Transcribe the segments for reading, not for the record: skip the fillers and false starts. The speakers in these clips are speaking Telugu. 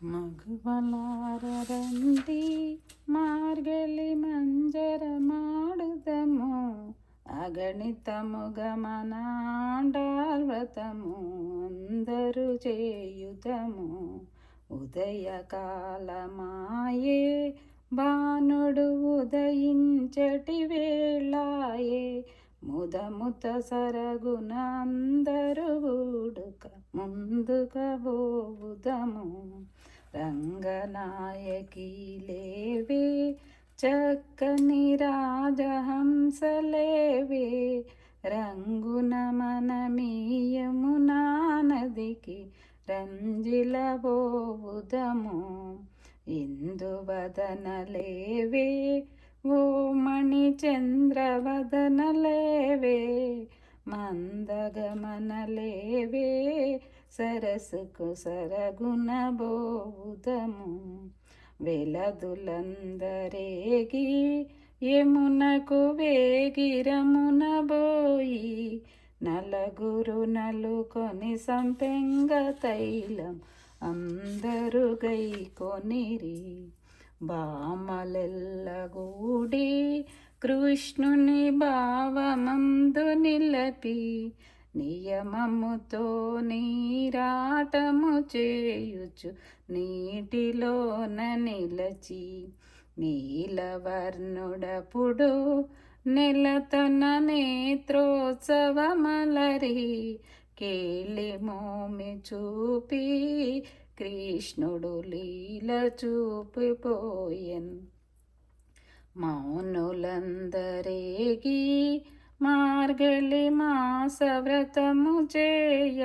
మగువలారండి మార్గలి మంజర మాడుదము అగణితముగ మనాండాల్వ్రతము అందరూ చేయుదము. ఉదయకాలమాయే భానుడు ఉదయించటి వేళాయే ముదముత సరగున అందరూ ఊడుక ముందుగా పోవుదము. రంగనాయకి లేవే చక్కని రాజహంసలేవే రంగున మనమీయమునా నదికి రంజిలబోవుదము. ఇందువదనలేవే ఓ మణిచంద్రవదనలేవే మందగమనలేవే సరస్సుకు సరగున బోవుదము. వెలదులందరేగి యమునకు వేగిరమున బోయి నలుగురు నలుకొని సంపెంగ తైలం అందరు గైకొనిరి. భామలెల్లగూడి కృష్ణుని భావమందు నిలపి నియమముతో నీరాటము చేయుచు నీటిలోన నిలచి నీలవర్ణుడపుడు నెలతన నేత్రోత్సవమలరి కేళి మోమి చూపి కృష్ణుడు లీల చూపిపోయెన్. మౌనులందరేగి మార్గళి మాస వ్రతము చేయ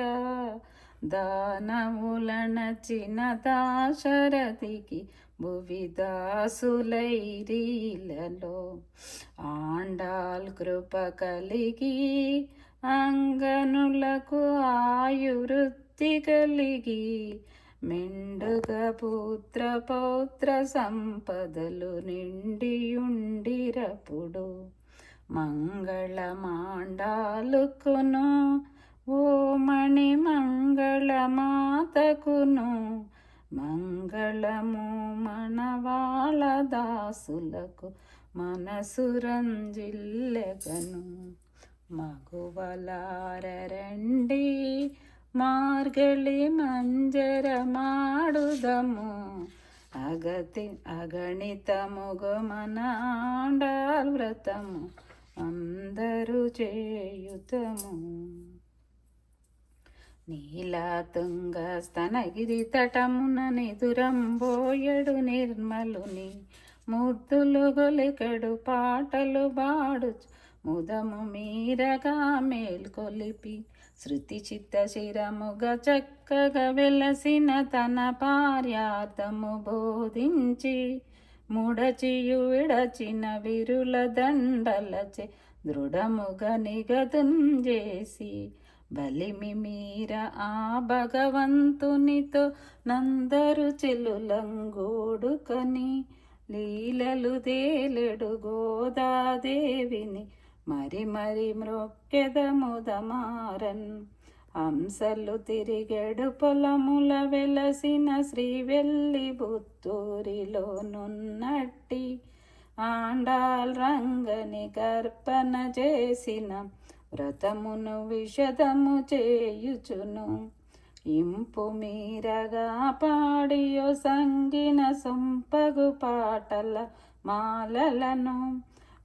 దానవులనచిన దాశరథికి భువిదాసులైరీలలో ఆండాల్ కృప కలిగి అంగనులకు ఆయువృద్ధి కలిగి మెండుగా పుత్ర పౌత్ర సంపదలు నిండియుండిరపుడు. మంగళమాండాలుకును ఓ మణి మంగళమాతకును మంగళము మనవాళ దాసులకు మనసు రంజిల్లెగను. మగువలారండి మార్గళి మంజర మాడుదము అగణితముగు మనాండాల్వ్రతము అందరూ చేయుతము. నీలాతుంగ స్తనగిరి తటమున నిదురంబోయడు నిర్మలుని ముద్దులు గొలికెడు పాటలు బాడుచు ముదము మీరగా మేల్కొలిపి శృతి చిత్త శిరముగ చక్కగా వెలసిన తన పార్యార్థము బోధించి ముడచియు విడచిన విరుల దండలచే దృఢముగ నిగదుంజేసి బలిమి మీర ఆ భగవంతునితో నందరు చెలులంగోడుకని లీలలు తేలెడు గోదాదేవిని మరి మరి మ్రొక్కెదముదమారన్. హంసలు తిరిగెడు పొలముల వెలసిన శ్రీవెల్లి బుత్తూరిలో నున్నట్టి ఆండాల్ రంగని కర్పణ చేసిన వ్రతమును విషదము చేయుచును. ఇంపు మీరగా పాడియో సంగిన సొంపగు పాటల మాలలను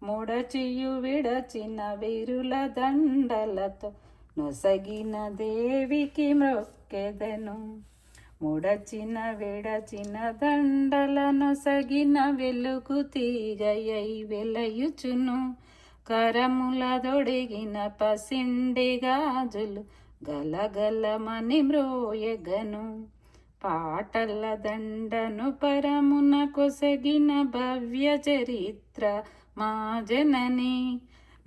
ముడచియు విడచిన విరుల దండలతో నొసగిన దేవికి మ్రొక్కెదెను. ముడచిన విడచిన దండల నొసగిన వెలుగు తీగయై వెలయుచును. కరముల దొడిగిన పసిండి గాజులు గలగలమని మ్రోయగను. పాటల దండను పరమున కొసగిన భవ్య చరిత్ర మా జనని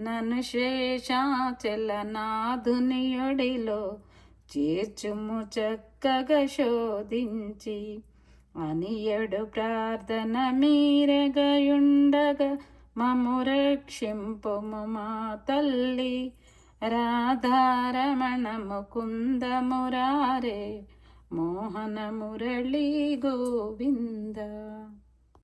నను శేషాచల నాధునియొడిలో చేర్చుము చక్కగా శోధించి అనియడు ప్రార్థన మీరగయుండగా మము రక్షింపుము మా తల్లి. రాధారమణ ముకుంద మురారే మోహన మురళీ గోవింద.